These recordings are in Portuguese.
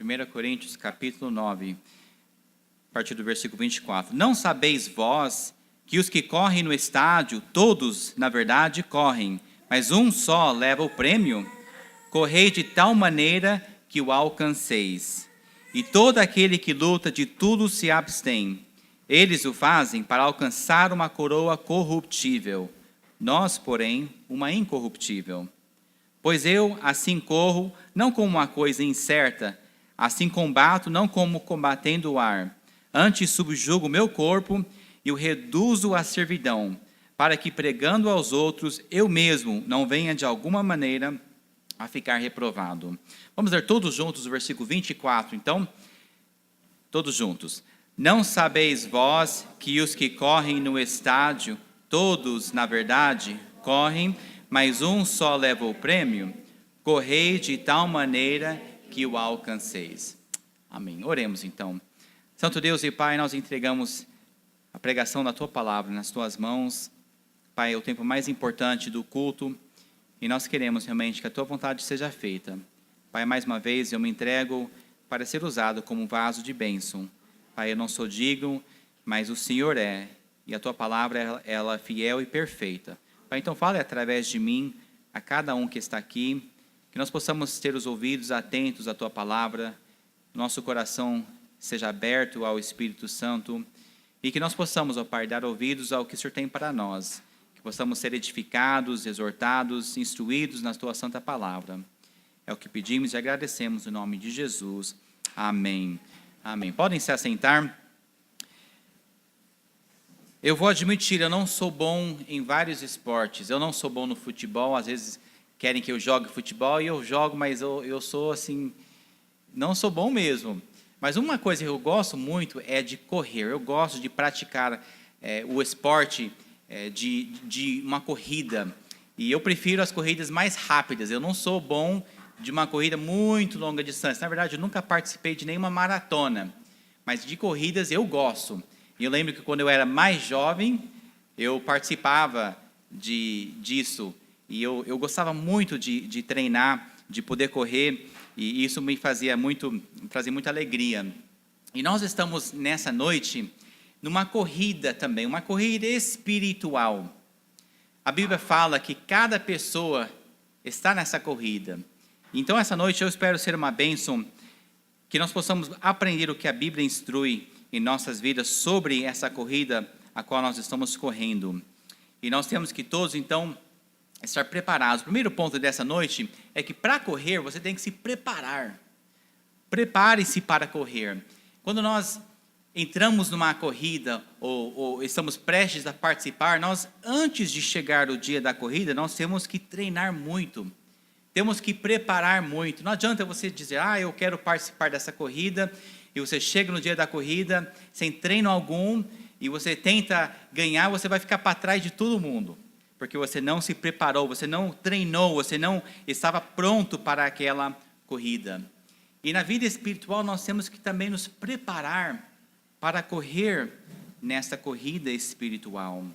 1 Coríntios, capítulo 9, a partir do versículo 24. Não sabeis vós que os que correm no estádio, todos, na verdade, correm, mas um só leva o prêmio? Correi de tal maneira que o alcanceis. E todo aquele que luta de tudo se abstém. Eles o fazem para alcançar uma coroa corruptível. Nós, porém, uma incorruptível. Pois eu, assim corro, não como uma coisa incerta, assim combato, não como combatendo o ar. Antes subjugo o meu corpo e o reduzo à servidão, para que, pregando aos outros, eu mesmo não venha de alguma maneira a ficar reprovado. Vamos ler todos juntos o versículo 24, então? Todos juntos. Não sabeis vós que os que correm no estádio, todos, na verdade, correm, mas um só leva o prêmio? Correi de tal maneira que o alcanceis. Amém. Oremos então. Santo Deus e Pai, nós entregamos a pregação da Tua Palavra nas Tuas mãos. Pai, é o tempo mais importante do culto e nós queremos realmente que a Tua vontade seja feita. Pai, mais uma vez eu me entrego para ser usado como um vaso de bênção. Pai, eu não sou digno, mas o Senhor é, e a Tua Palavra ela é fiel e perfeita. Pai, então fale através de mim a cada um que está aqui, que nós possamos ter os ouvidos atentos à Tua Palavra, nosso coração seja aberto ao Espírito Santo, e que nós possamos, ó Pai, dar ouvidos ao que o Senhor tem para nós, que possamos ser edificados, exortados, instruídos na Tua Santa Palavra. É o que pedimos e agradecemos no nome de Jesus. Amém. Amém. Podem se assentar. Eu vou admitir, eu não sou bom em vários esportes. Eu não sou bom no futebol, às vezes querem que eu jogue futebol e eu jogo, mas eu sou assim, não sou bom mesmo. Mas uma coisa que eu gosto muito é de correr. Eu gosto de praticar o esporte de uma corrida. E eu prefiro as corridas mais rápidas. Eu não sou bom de uma corrida muito longa distância. Na verdade, eu nunca participei de nenhuma maratona. Mas de corridas eu gosto. E eu lembro que quando eu era mais jovem, eu participava disso. E eu gostava muito de treinar, de poder correr. E isso me trazia muita alegria. E nós estamos nessa noite numa corrida também, uma corrida espiritual. A Bíblia fala que cada pessoa está nessa corrida. Então essa noite eu espero ser uma bênção, que nós possamos aprender o que a Bíblia instrui em nossas vidas sobre essa corrida a qual nós estamos correndo. E nós temos que todos então estar preparados. O primeiro ponto dessa noite é que para correr você tem que se preparar. Prepare-se para correr. Quando nós entramos numa corrida ou estamos prestes a participar, nós, antes de chegar o dia da corrida, nós temos que treinar muito. Temos que preparar muito. Não adianta você dizer, eu quero participar dessa corrida, e você chega no dia da corrida, sem treino algum, e você tenta ganhar, você vai ficar para trás de todo mundo. Porque você não se preparou, você não treinou, você não estava pronto para aquela corrida. E na vida espiritual nós temos que também nos preparar para correr nessa corrida espiritual.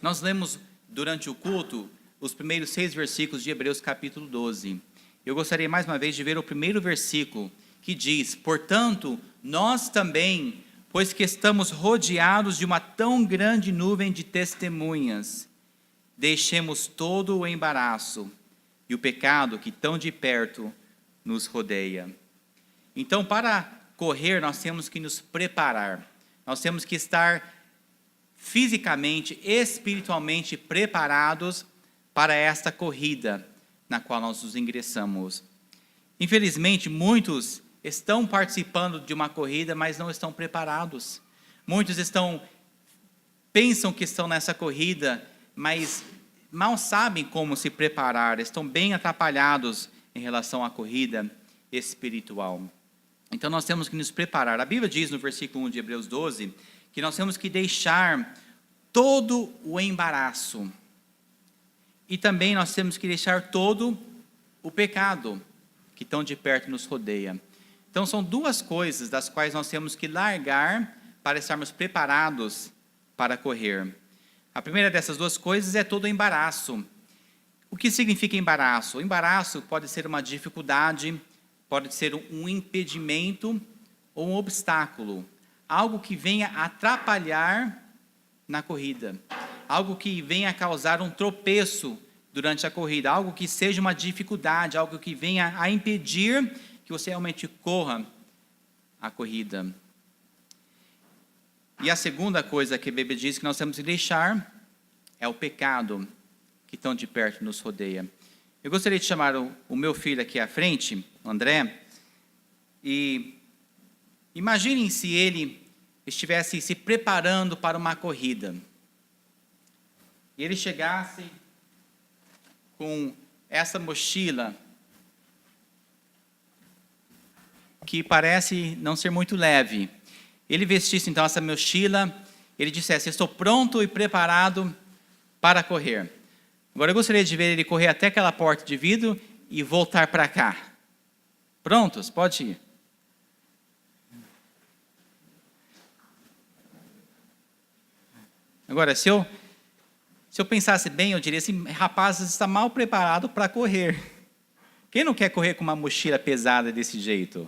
Nós lemos durante o culto os primeiros 6 versículos de Hebreus capítulo 12. Eu gostaria mais uma vez de ver o primeiro versículo que diz: portanto, nós também, pois que estamos rodeados de uma tão grande nuvem de testemunhas, deixemos todo o embaraço e o pecado que tão de perto nos rodeia. Então, para correr, nós temos que nos preparar. Nós temos que estar fisicamente, espiritualmente preparados para esta corrida na qual nós nos ingressamos. Infelizmente, muitos estão participando de uma corrida, mas não estão preparados. Muitos pensam que estão nessa corrida, mas mal sabem como se preparar, estão bem atrapalhados em relação à corrida espiritual. Então nós temos que nos preparar. A Bíblia diz no versículo 1 de Hebreus 12, que nós temos que deixar todo o embaraço. E também nós temos que deixar todo o pecado que tão de perto nos rodeia. Então são 2 coisas das quais nós temos que largar para estarmos preparados para correr. A primeira dessas 2 coisas é todo o embaraço. O que significa embaraço? O embaraço pode ser uma dificuldade, pode ser um impedimento ou um obstáculo, algo que venha atrapalhar na corrida, algo que venha causar um tropeço durante a corrida, algo que seja uma dificuldade, algo que venha a impedir que você realmente corra a corrida. E a segunda coisa que a Bíblia diz que nós temos que deixar é o pecado que tão de perto nos rodeia. Eu gostaria de chamar o meu filho aqui à frente, o André, e imaginem se ele estivesse se preparando para uma corrida. E ele chegasse com essa mochila, que parece não ser muito leve. Ele vestisse então essa mochila, ele dissesse: estou pronto e preparado para correr. Agora eu gostaria de ver ele correr até aquela porta de vidro e voltar para cá. Prontos? Pode ir. Agora, se eu pensasse bem, eu diria assim: rapaz, você está mal preparado para correr. Quem não quer correr com uma mochila pesada desse jeito?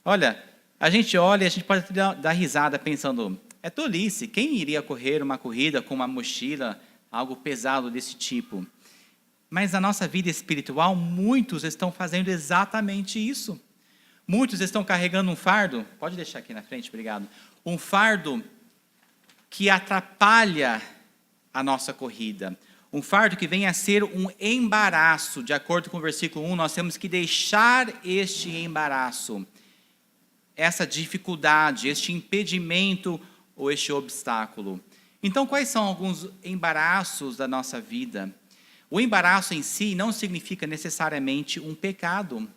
Olha, a gente olha e a gente pode dar risada pensando: é tolice, quem iria correr uma corrida com uma mochila, algo pesado desse tipo? Mas na nossa vida espiritual, muitos estão fazendo exatamente isso. Muitos estão carregando um fardo, pode deixar aqui na frente, obrigado. Um fardo que atrapalha a nossa corrida. Um fardo que vem a ser um embaraço. De acordo com o versículo 1, nós temos que deixar este embaraço, essa dificuldade, este impedimento ou este obstáculo. Então, quais são alguns embaraços da nossa vida? O embaraço em si não significa necessariamente um pecado.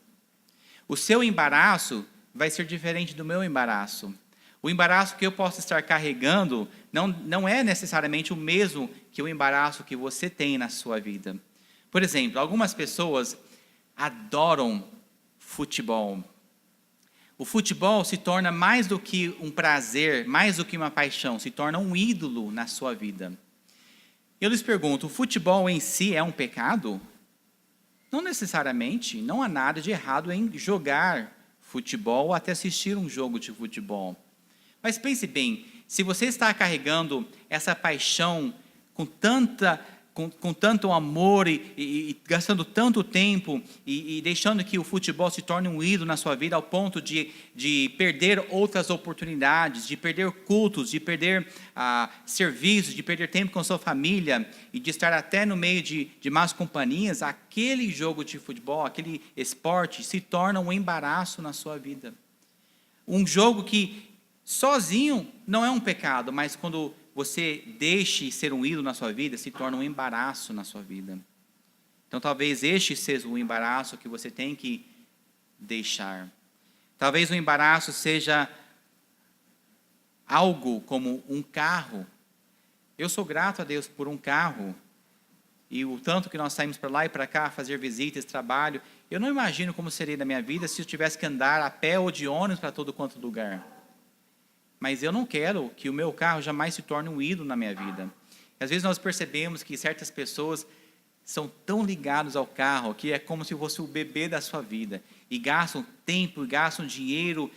O seu embaraço vai ser diferente do meu embaraço. O embaraço que eu posso estar carregando não é necessariamente o mesmo que o embaraço que você tem na sua vida. Por exemplo, algumas pessoas adoram futebol. O futebol se torna mais do que um prazer, mais do que uma paixão, se torna um ídolo na sua vida. Eu lhes pergunto: o futebol em si é um pecado? Não necessariamente, não há nada de errado em jogar futebol ou até assistir um jogo de futebol. Mas pense bem, se você está carregando essa paixão com tanto amor e gastando tanto tempo e deixando que o futebol se torne um ídolo na sua vida ao ponto de perder outras oportunidades, de perder cultos, de perder serviços, de perder tempo com a sua família e de estar até no meio de más companhias, aquele jogo de futebol, aquele esporte se torna um embaraço na sua vida. Um jogo que sozinho não é um pecado, mas quando você deixe ser um ídolo na sua vida, se torna um embaraço na sua vida. Então, talvez este seja o embaraço que você tem que deixar. Talvez o embaraço seja algo como um carro. Eu sou grato a Deus por um carro. E o tanto que nós saímos para lá e para cá, fazer visitas, trabalho. Eu não imagino como seria na minha vida se eu tivesse que andar a pé ou de ônibus para todo quanto lugar. Mas eu não quero que o meu carro jamais se torne um ídolo na minha vida. Às vezes nós percebemos que certas pessoas são tão ligadas ao carro que é como se fosse o bebê da sua vida. E gastam tempo, gastam dinheiro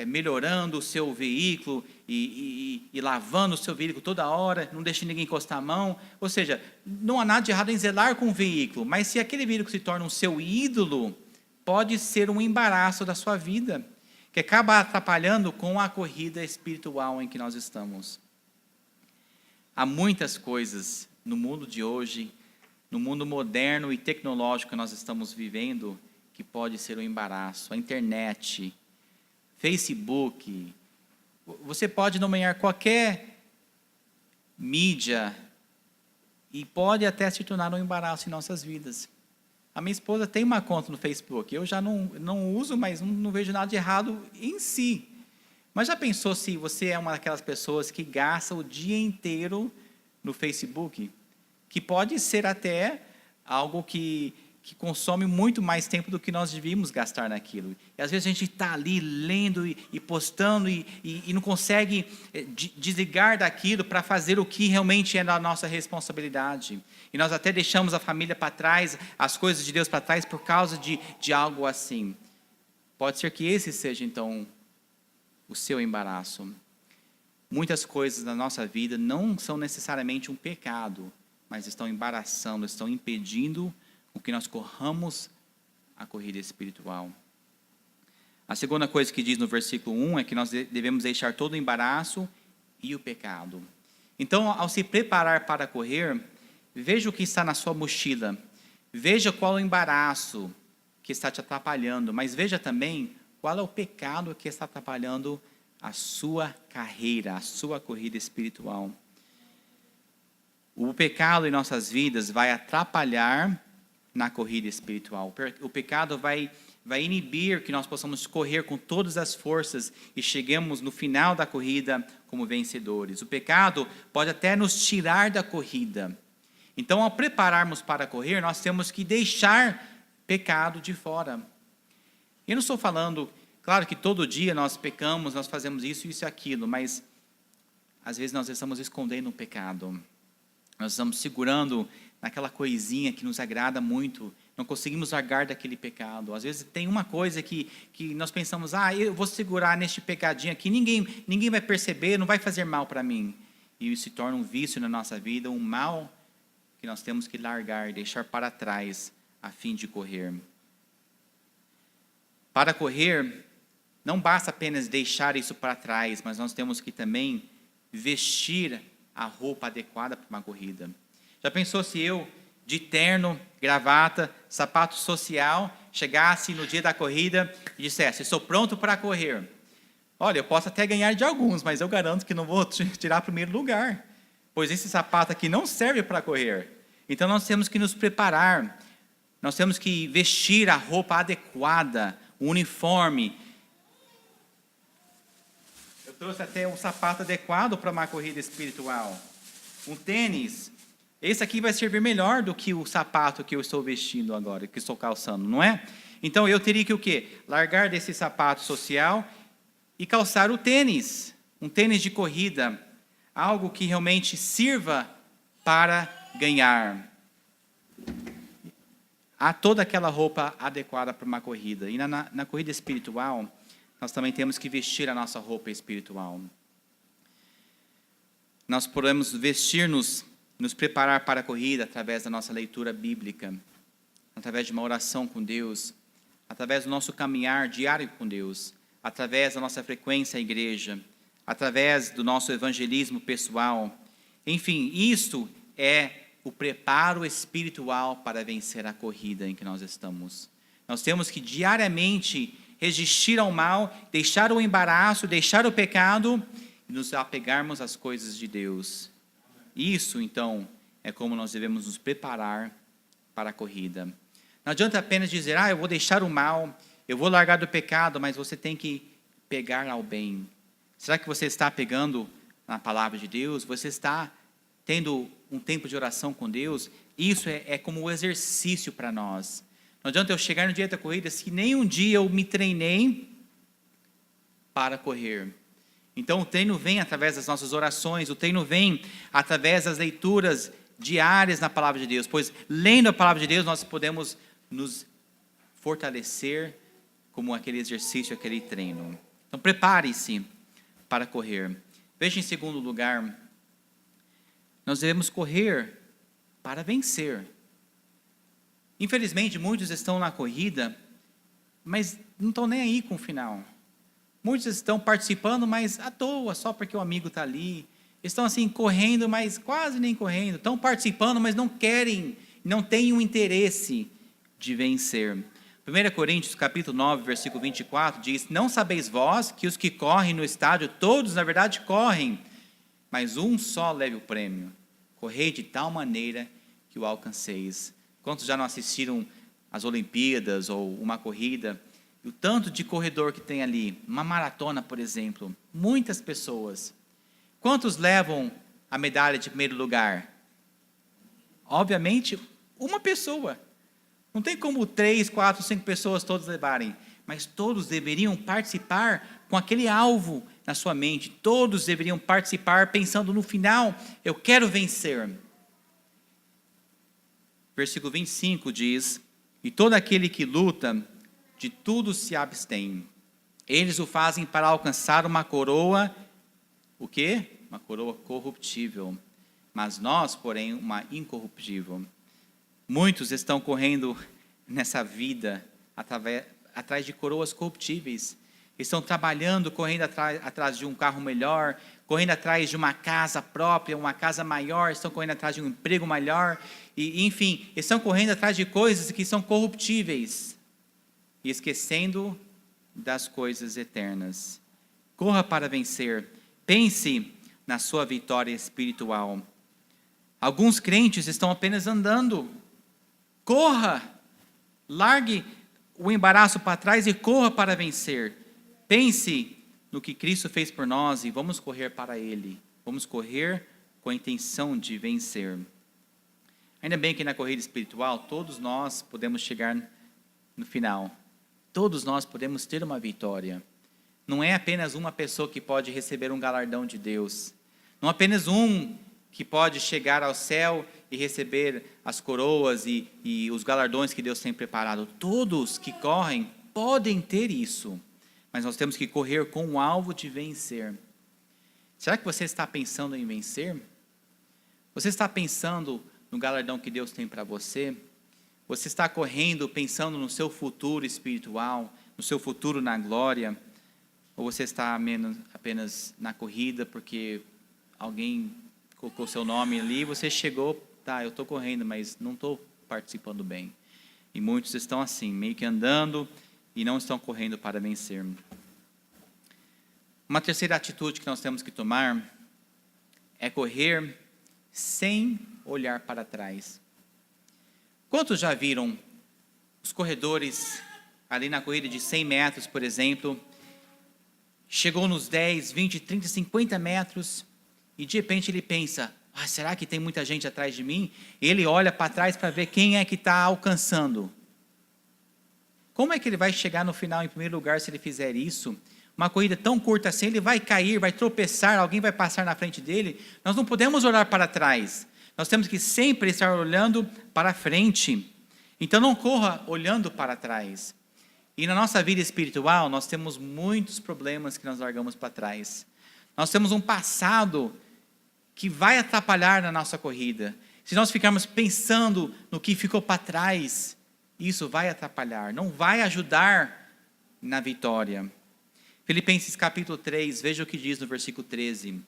melhorando o seu veículo e lavando o seu veículo toda hora, não deixa ninguém encostar a mão. Ou seja, não há nada de errado em zelar com o veículo, mas se aquele veículo se torna um seu ídolo, pode ser um embaraço da sua vida, que acaba atrapalhando com a corrida espiritual em que nós estamos. Há muitas coisas no mundo de hoje, no mundo moderno e tecnológico que nós estamos vivendo, que pode ser um embaraço. A internet, Facebook, você pode nomear qualquer mídia e pode até se tornar um embaraço em nossas vidas. A minha esposa tem uma conta no Facebook, eu já não uso, mas não vejo nada de errado em si. Mas já pensou se você é uma daquelas pessoas que gasta o dia inteiro no Facebook? Que pode ser até algo que consome muito mais tempo do que nós devíamos gastar naquilo. E às vezes a gente está ali lendo e postando e não consegue desligar daquilo para fazer o que realmente é da nossa responsabilidade. E nós até deixamos a família para trás, as coisas de Deus para trás por causa de algo assim. Pode ser que esse seja, então, o seu embaraço. Muitas coisas na nossa vida não são necessariamente um pecado, mas estão embaraçando, estão impedindo o que nós corramos a corrida espiritual. A segunda coisa que diz no versículo 1 é que nós devemos deixar todo o embaraço e o pecado. Então, ao se preparar para correr, veja o que está na sua mochila. Veja qual é o embaraço que está te atrapalhando, mas veja também qual é o pecado que está atrapalhando a sua carreira, a sua corrida espiritual. O pecado em nossas vidas vai atrapalhar na corrida espiritual. O pecado vai inibir que nós possamos correr com todas as forças e cheguemos no final da corrida como vencedores. O pecado pode até nos tirar da corrida. Então, ao prepararmos para correr, nós temos que deixar pecado de fora. Eu não estou falando, claro que todo dia nós pecamos, nós fazemos isso e aquilo, mas às vezes nós estamos escondendo o pecado. Nós estamos segurando naquela coisinha que nos agrada muito, não conseguimos largar daquele pecado. Às vezes tem uma coisa que nós pensamos, eu vou segurar neste pecadinho aqui, ninguém vai perceber, não vai fazer mal para mim. E isso se torna um vício na nossa vida, um mal que nós temos que largar, deixar para trás, a fim de correr. Para correr, não basta apenas deixar isso para trás, mas nós temos que também vestir a roupa adequada para uma corrida. Já pensou se eu, de terno, gravata, sapato social, chegasse no dia da corrida e dissesse, estou pronto para correr. Olha, eu posso até ganhar de alguns, mas eu garanto que não vou tirar primeiro lugar, pois esse sapato aqui não serve para correr. Então nós temos que nos preparar, nós temos que vestir a roupa adequada, o uniforme. Eu trouxe até um sapato adequado para uma corrida espiritual. Um tênis. Esse aqui vai servir melhor do que o sapato que eu estou vestindo agora, que estou calçando, não é? Então eu teria que o quê? Largar desse sapato social e calçar o tênis. Um tênis de corrida. Algo que realmente sirva para ganhar. Há toda aquela roupa adequada para uma corrida. E na corrida espiritual, nós também temos que vestir a nossa roupa espiritual. Nós podemos vestir-nos, nos preparar para a corrida através da nossa leitura bíblica, através de uma oração com Deus, através do nosso caminhar diário com Deus, através da nossa frequência à igreja, através do nosso evangelismo pessoal. Enfim, isto é o preparo espiritual para vencer a corrida em que nós estamos. Nós temos que diariamente resistir ao mal, deixar o embaraço, deixar o pecado e nos apegarmos às coisas de Deus. Isso, então, é como nós devemos nos preparar para a corrida. Não adianta apenas dizer, eu vou deixar o mal, eu vou largar do pecado, mas você tem que pegar ao bem. Será que você está pegando na palavra de Deus? Você está tendo um tempo de oração com Deus? Isso é como um exercício para nós. Não adianta eu chegar no dia da corrida se nem um dia eu me treinei para correr. Então o treino vem através das nossas orações, o treino vem através das leituras diárias na palavra de Deus, pois lendo a palavra de Deus nós podemos nos fortalecer como aquele exercício, aquele treino. Então prepare-se para correr. Veja em segundo lugar, nós devemos correr para vencer. Infelizmente, muitos estão na corrida, mas não estão nem aí com o final. Muitos estão participando, mas à toa, só porque o amigo está ali. Estão assim, correndo, mas quase nem correndo. Estão participando, mas não querem, não têm um interesse de vencer. 1 Coríntios, capítulo 9, versículo 24, diz, não sabeis vós que os que correm no estádio, todos na verdade correm, mas um só leve o prêmio. Correi de tal maneira que o alcanceis. Quantos já não assistiram às Olimpíadas ou uma corrida? E o tanto de corredor que tem ali, uma maratona, por exemplo, muitas pessoas. Quantos levam a medalha de primeiro lugar? Obviamente, uma pessoa. Não tem como 3, 4, 5 pessoas todos levarem, mas todos deveriam participar com aquele alvo na sua mente. Todos deveriam participar pensando no final, eu quero vencer. Versículo 25 diz, e todo aquele que luta, de tudo se abstêm. Eles o fazem para alcançar uma coroa, o quê? Uma coroa corruptível. Mas nós, porém, uma incorruptível. Muitos estão correndo nessa vida atrás de coroas corruptíveis. Estão trabalhando, correndo atrás de um carro melhor, correndo atrás de uma casa própria, uma casa maior, estão correndo atrás de um emprego melhor, e, enfim, estão correndo atrás de coisas que são corruptíveis, e esquecendo das coisas eternas. Corra para vencer, pense na sua vitória espiritual. Alguns crentes estão apenas andando. Corra, largue o embaraço para trás e corra para vencer. Pense no que Cristo fez por nós e vamos correr para Ele. Vamos correr com a intenção de vencer. Ainda bem que na corrida espiritual, todos nós podemos chegar no final. Todos nós podemos ter uma vitória. Não é apenas uma pessoa que pode receber um galardão de Deus. Não é apenas um que pode chegar ao céu e receber as coroas e os galardões que Deus tem preparado. Todos que correm podem ter isso. Mas nós temos que correr com o alvo de vencer. Será que você está pensando em vencer? Você está pensando no galardão que Deus tem para você? Você está correndo pensando no seu futuro espiritual, no seu futuro na glória? Ou você está apenas na corrida porque alguém colocou seu nome ali, você chegou, tá, eu estou correndo, mas não estou participando bem. E muitos estão assim, meio que andando e não estão correndo para vencer. Uma terceira atitude que nós temos que tomar é correr sem olhar para trás. Quantos já viram os corredores ali na corrida de 100 metros, por exemplo, chegou nos 10, 20, 30, 50 metros e de repente ele pensa, será que tem muita gente atrás de mim? Ele olha para trás para ver quem é que está alcançando. Como é que ele vai chegar no final em primeiro lugar se ele fizer isso? Uma corrida tão curta assim, ele vai cair, vai tropeçar, alguém vai passar na frente dele. Nós não podemos olhar para trás. Nós temos que sempre estar olhando para frente. Então não corra olhando para trás. E na nossa vida espiritual, nós temos muitos problemas que nós largamos para trás. Nós temos um passado que vai atrapalhar na nossa corrida. Se nós ficarmos pensando no que ficou para trás, isso vai atrapalhar, não vai ajudar na vitória. Filipenses capítulo 3, veja o que diz no versículo 13.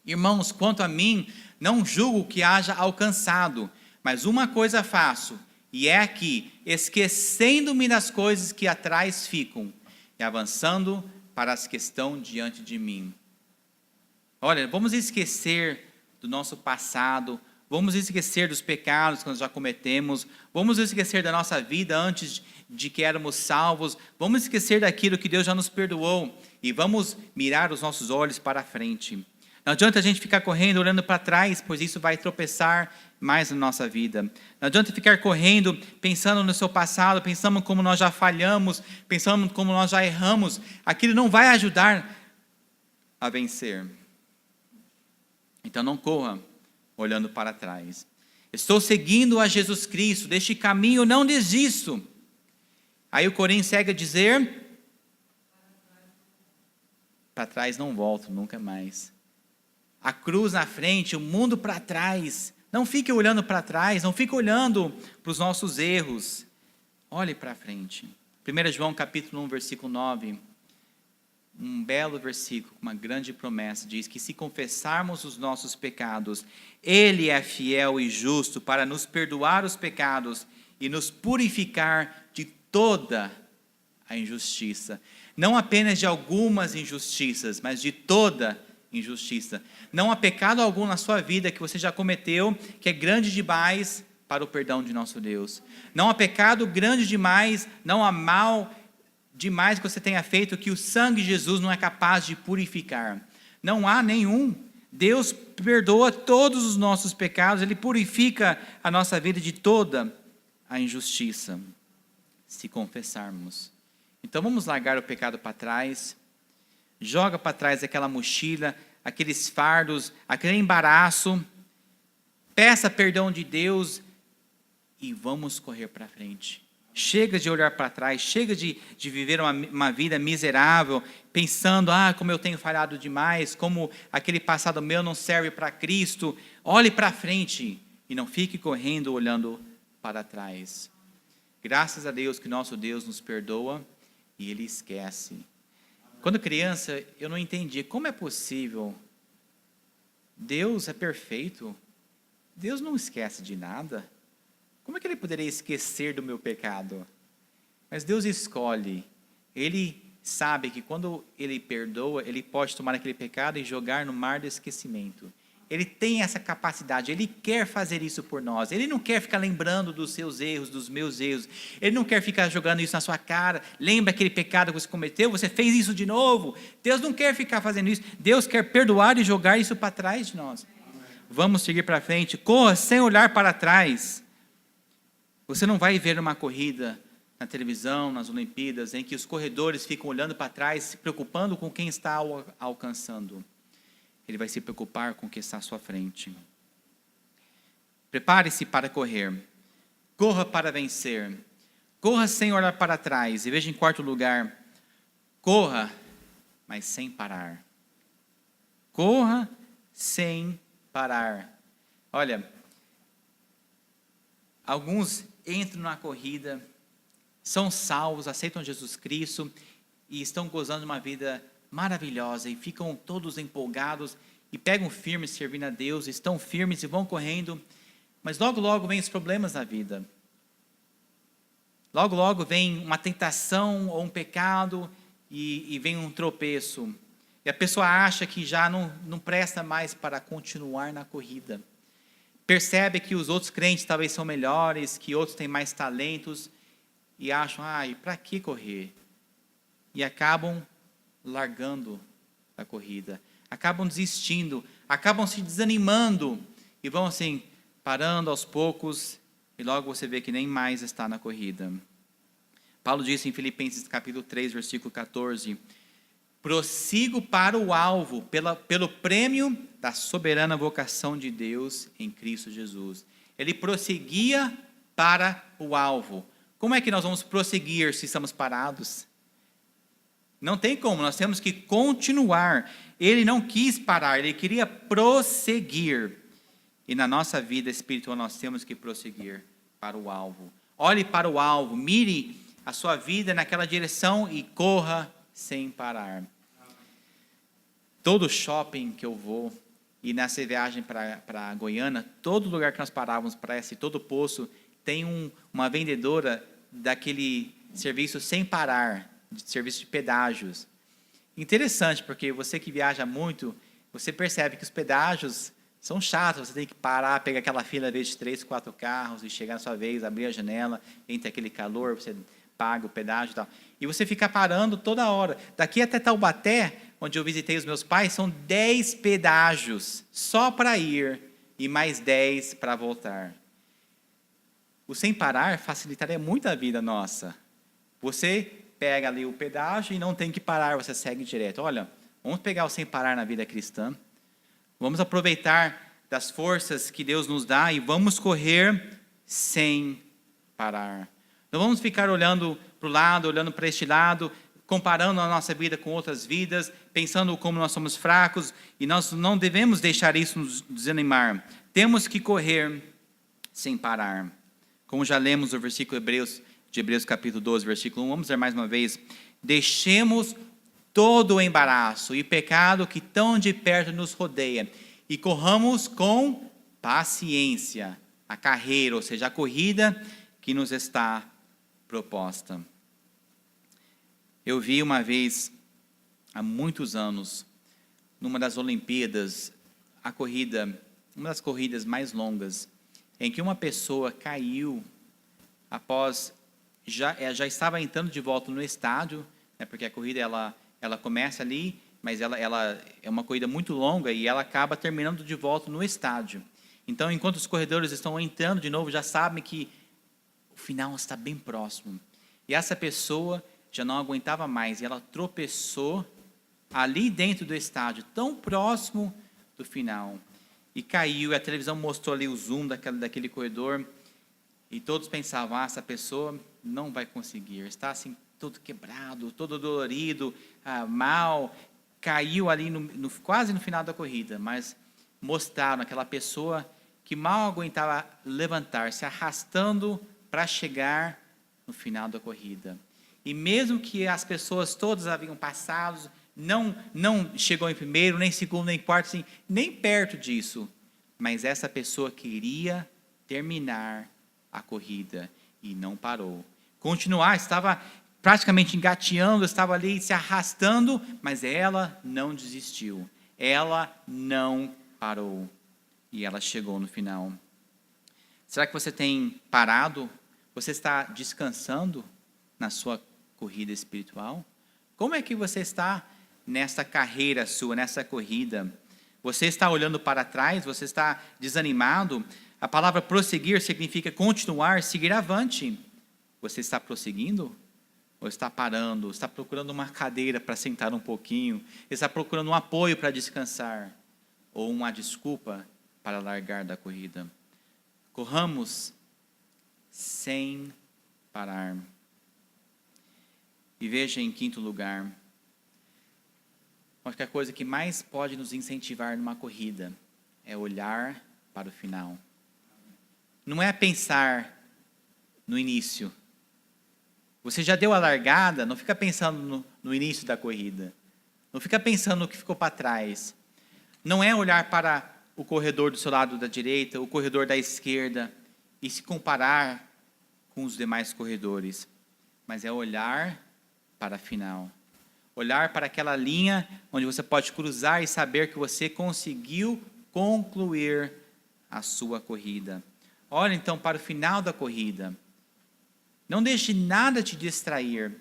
Irmãos, quanto a mim, não julgo que haja alcançado, mas uma coisa faço, e é que, esquecendo-me das coisas que atrás ficam, e avançando para as que estão diante de mim. Olha, vamos esquecer do nosso passado, vamos esquecer dos pecados que nós já cometemos, vamos esquecer da nossa vida antes de que éramos salvos, vamos esquecer daquilo que Deus já nos perdoou e vamos mirar os nossos olhos para a frente. Não adianta a gente ficar correndo, olhando para trás, pois isso vai tropeçar mais na nossa vida. Não adianta ficar correndo, pensando no seu passado, pensando como nós já falhamos, pensando como nós já erramos. Aquilo não vai ajudar a vencer. Então não corra olhando para trás. Estou seguindo a Jesus Cristo, deste caminho não desisto. Aí o Coríntios segue a dizer, para trás não volto nunca mais. A cruz na frente, o mundo para trás. Não fique olhando para trás, não fique olhando para os nossos erros. Olhe para frente. 1 João capítulo 1, versículo 9. Um belo versículo, uma grande promessa, diz que se confessarmos os nossos pecados, Ele é fiel e justo para nos perdoar os pecados e nos purificar de toda a injustiça. Não apenas de algumas injustiças, mas de toda injustiça. Não há pecado algum na sua vida que você já cometeu, que é grande demais para o perdão de nosso Deus. Não há pecado grande demais, não há mal demais que você tenha feito que o sangue de Jesus não é capaz de purificar. Não há nenhum. Deus perdoa todos os nossos pecados, Ele purifica a nossa vida de toda a injustiça, se confessarmos. Então vamos largar o pecado para trás, joga para trás aquela mochila, aqueles fardos, aquele embaraço, peça perdão de Deus e vamos correr para frente. Chega de olhar para trás, chega de viver uma vida miserável, pensando, como eu tenho falhado demais, como aquele passado meu não serve para Cristo. Olhe para frente e não fique correndo olhando para trás. Graças a Deus que nosso Deus nos perdoa e Ele esquece. Quando criança, eu não entendia como é possível. Deus é perfeito. Deus não esquece de nada. Como é que Ele poderia esquecer do meu pecado? Mas Deus escolhe. Ele sabe que quando Ele perdoa, Ele pode tomar aquele pecado e jogar no mar do esquecimento. Ele tem essa capacidade, Ele quer fazer isso por nós. Ele não quer ficar lembrando dos seus erros, dos meus erros. Ele não quer ficar jogando isso na sua cara. Lembra aquele pecado que você cometeu? Você fez isso de novo. Deus não quer ficar fazendo isso. Deus quer perdoar e jogar isso para trás de nós. Vamos seguir para frente. Corra sem olhar para trás. Você não vai ver uma corrida na televisão, nas Olimpíadas, em que os corredores ficam olhando para trás, se preocupando com quem está alcançando. Ele vai se preocupar com o que está à sua frente. Prepare-se para correr. Corra para vencer. Corra sem olhar para trás. E veja em quarto lugar, corra, mas sem parar. Corra sem parar. Olha, alguns entram na corrida, são salvos, aceitam Jesus Cristo e estão gozando de uma vida maravilhosa e ficam todos empolgados e pegam firmes servindo a Deus, estão firmes e vão correndo, mas logo logo vem os problemas na vida. Logo logo vem uma tentação ou um pecado e vem um tropeço. E a pessoa acha que já não presta mais para continuar na corrida. Percebe que os outros crentes talvez são melhores, que outros têm mais talentos, e acham, para que correr? E acabam largando a corrida, acabam desistindo, acabam se desanimando, e vão assim, parando aos poucos, e logo você vê que nem mais está na corrida. Paulo disse em Filipenses capítulo 3, versículo 14, prossigo para o alvo, pelo prêmio da soberana vocação de Deus em Cristo Jesus. Ele prosseguia para o alvo. Como é que nós vamos prosseguir se estamos parados? Não tem como, nós temos que continuar. Ele não quis parar, ele queria prosseguir. E na nossa vida espiritual nós temos que prosseguir para o alvo. Olhe para o alvo, mire a sua vida naquela direção e corra sem parar. Todo shopping que eu vou, e nessa viagem para Goiânia, todo lugar que nós parávamos, parece, todo poço, tem uma vendedora daquele serviço sem parar, de serviço de pedágios. Interessante, porque você que viaja muito, você percebe que os pedágios são chatos, você tem que parar, pegar aquela fila, às vezes, de 3, 4 carros, e chegar na sua vez, abrir a janela, entre aquele calor, você paga o pedágio e tal. E você fica parando toda hora. Daqui até Taubaté, onde eu visitei os meus pais, são 10 pedágios só para ir e mais 10 para voltar. O sem parar facilitaria muito a vida nossa. Você pega ali o pedágio e não tem que parar, você segue direto. Olha, vamos pegar o sem parar na vida cristã. Vamos aproveitar das forças que Deus nos dá e vamos correr sem parar. Não vamos ficar olhando para o lado, olhando para este lado, comparando a nossa vida com outras vidas, pensando como nós somos fracos, e nós não devemos deixar isso nos desanimar. Temos que correr sem parar. Como já lemos o versículo de Hebreus capítulo 12, versículo 1, vamos ler mais uma vez. Deixemos todo o embaraço e pecado que tão de perto nos rodeia, e corramos com paciência a carreira, ou seja, a corrida que nos está proposta. Eu vi uma vez, há muitos anos, numa das Olimpíadas, uma das corridas mais longas, em que uma pessoa caiu após, já estava entrando de volta no estádio, né, porque a corrida ela começa ali, mas ela é uma corrida muito longa e ela acaba terminando de volta no estádio. Então, enquanto os corredores estão entrando de novo, já sabem que o final está bem próximo. E essa pessoa já não aguentava mais, e ela tropeçou ali dentro do estádio, tão próximo do final, e caiu, e a televisão mostrou ali o zoom daquele corredor, e todos pensavam, essa pessoa não vai conseguir. Está assim, todo quebrado, todo dolorido, mal, caiu ali quase no final da corrida, mas mostraram aquela pessoa que mal aguentava levantar, se arrastando para chegar no final da corrida. E mesmo que as pessoas todas haviam passado, não chegou em primeiro, nem segundo, nem quarto, assim, nem perto disso, mas essa pessoa queria terminar a corrida e não parou. Continuar, estava praticamente engateando, estava ali se arrastando, mas ela não desistiu. Ela não parou. E ela chegou no final. Será que você tem parado? Você está descansando na sua corrida espiritual? Como é que você está nessa carreira sua, nessa corrida? Você está olhando para trás? Você está desanimado? A palavra prosseguir significa continuar, seguir avante. Você está prosseguindo? Ou está parando? Está procurando uma cadeira para sentar um pouquinho? Está procurando um apoio para descansar? Ou uma desculpa para largar da corrida? Corramos sem parar. E veja, em quinto lugar, acho que a coisa que mais pode nos incentivar numa corrida é olhar para o final. Não é pensar no início. Você já deu a largada, não fica pensando no início da corrida. Não fica pensando no que ficou para trás. Não é olhar para o corredor do seu lado da direita, o corredor da esquerda, e se comparar com os demais corredores. Mas é olhar para a final. Olhar para aquela linha onde você pode cruzar e saber que você conseguiu concluir a sua corrida. Olha então para o final da corrida. Não deixe nada te distrair.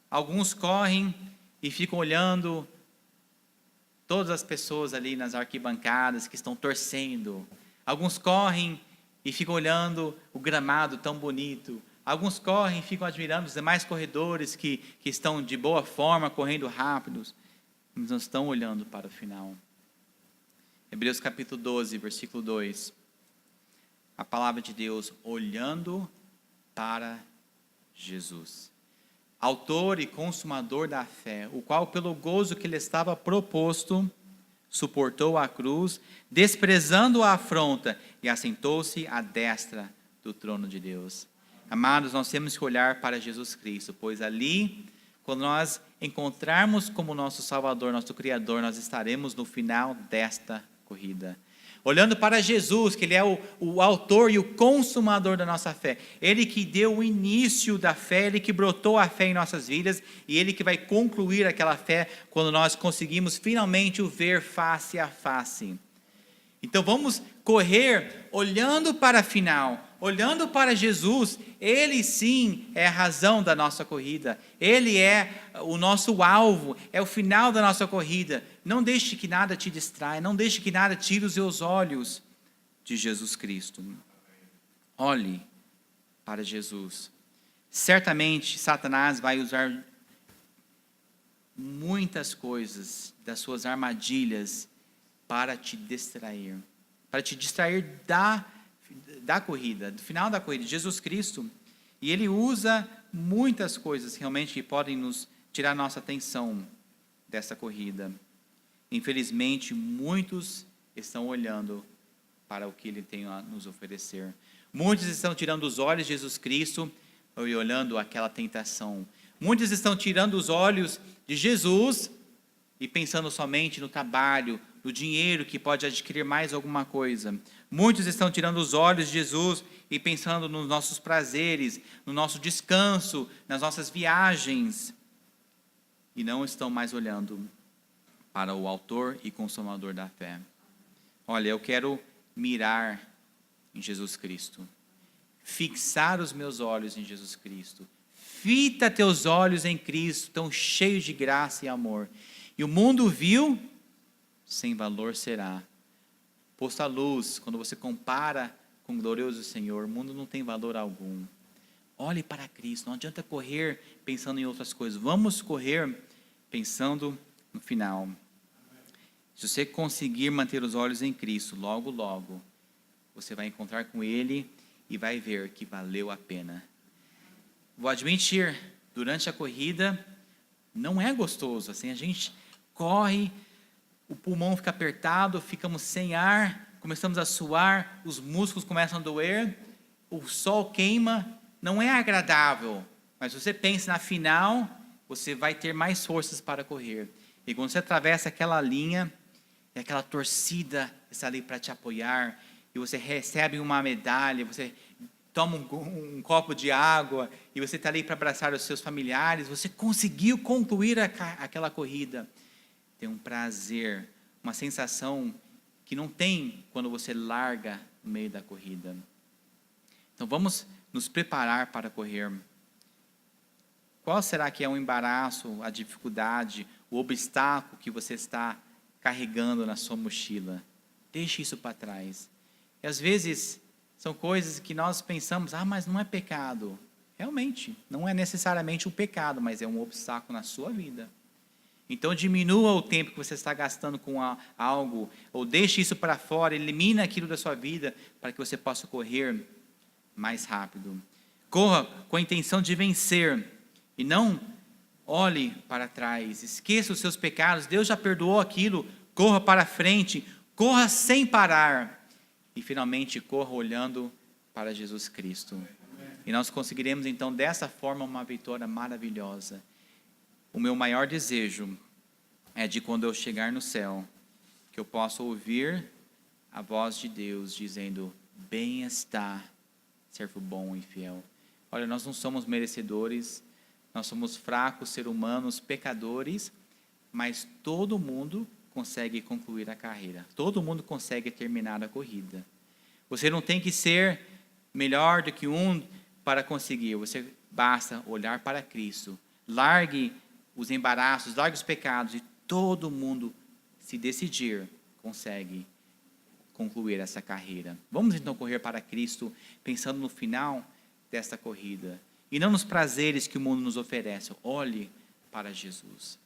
Alguns correm e ficam olhando todas as pessoas ali nas arquibancadas que estão torcendo. Alguns correm e ficam olhando o gramado tão bonito. Alguns correm e ficam admirando os demais corredores que estão de boa forma, correndo rápidos. Mas não estão olhando para o final. Hebreus capítulo 12, versículo 2. A palavra de Deus, olhando para Jesus, autor e consumador da fé, o qual pelo gozo que lhe estava proposto, suportou a cruz, desprezando a afronta, e assentou-se à destra do trono de Deus. Amados, nós temos que olhar para Jesus Cristo, pois ali, quando nós encontrarmos como nosso Salvador, nosso Criador, nós estaremos no final desta corrida. Olhando para Jesus, que Ele é o autor e o consumador da nossa fé. Ele que deu o início da fé, Ele que brotou a fé em nossas vidas, e Ele que vai concluir aquela fé quando nós conseguimos finalmente o ver face a face. Então vamos correr olhando para a final, olhando para Jesus. Ele sim é a razão da nossa corrida. Ele é o nosso alvo, é o final da nossa corrida. Não deixe que nada te distraia, não deixe que nada tire os seus olhos de Jesus Cristo. Olhe para Jesus. Certamente Satanás vai usar muitas coisas das suas armadilhas para te distrair da corrida, do final da corrida, Jesus Cristo. E Ele usa muitas coisas realmente que podem nos tirar nossa atenção dessa corrida. Infelizmente, muitos estão olhando para o que Ele tem a nos oferecer. Muitos estão tirando os olhos de Jesus Cristo e olhando aquela tentação. Muitos estão tirando os olhos de Jesus e pensando somente no trabalho, no dinheiro que pode adquirir mais alguma coisa. Muitos estão tirando os olhos de Jesus e pensando nos nossos prazeres, no nosso descanso, nas nossas viagens. E não estão mais olhando para o autor e consumador da fé. Olha, eu quero mirar em Jesus Cristo. Fixar os meus olhos em Jesus Cristo. Fita teus olhos em Cristo, tão cheio de graça e amor. E o mundo viu, sem valor será. Posto à luz, quando você compara com o glorioso Senhor, o mundo não tem valor algum. Olhe para Cristo, não adianta correr pensando em outras coisas. Vamos correr pensando no final. Se você conseguir manter os olhos em Cristo, logo, logo, você vai encontrar com Ele e vai ver que valeu a pena. vou admitir, durante a corrida não é gostoso. Assim, a gente corre, o pulmão fica apertado, ficamos sem ar, começamos a suar, os músculos começam a doer, o sol queima, não é agradável. Mas você pensa na final, você vai ter mais forças para correr. E quando você atravessa aquela linha, e aquela torcida está ali para te apoiar, e você recebe uma medalha, você toma um copo de água, e você está ali para abraçar os seus familiares, você conseguiu concluir aquela corrida. Tem um prazer, uma sensação que não tem quando você larga no meio da corrida. Então vamos nos preparar para correr. Qual será que é o embaraço, a dificuldade, o obstáculo que você está carregando na sua mochila? Deixe isso para trás. E às vezes são coisas que nós pensamos, mas não é pecado. Realmente, não é necessariamente um pecado, mas é um obstáculo na sua vida. Então diminua o tempo que você está gastando com algo, ou deixe isso para fora, elimina aquilo da sua vida, para que você possa correr mais rápido. Corra com a intenção de vencer, e não olhe para trás, esqueça os seus pecados, Deus já perdoou aquilo, corra para frente, corra sem parar, e finalmente corra olhando para Jesus Cristo. E nós conseguiremos então dessa forma uma vitória maravilhosa. O meu maior desejo é de quando eu chegar no céu, que eu possa ouvir a voz de Deus dizendo, bem está, servo bom e fiel. Olha, nós não somos merecedores, nós somos fracos, seres humanos, pecadores, mas todo mundo consegue concluir a carreira. Todo mundo consegue terminar a corrida. Você não tem que ser melhor do que um para conseguir. Você basta olhar para Cristo. Largue os embaraços, largue os pecados e todo mundo, se decidir, consegue concluir essa carreira. Vamos então correr para Cristo, pensando no final desta corrida. E não nos prazeres que o mundo nos oferece. Olhe para Jesus.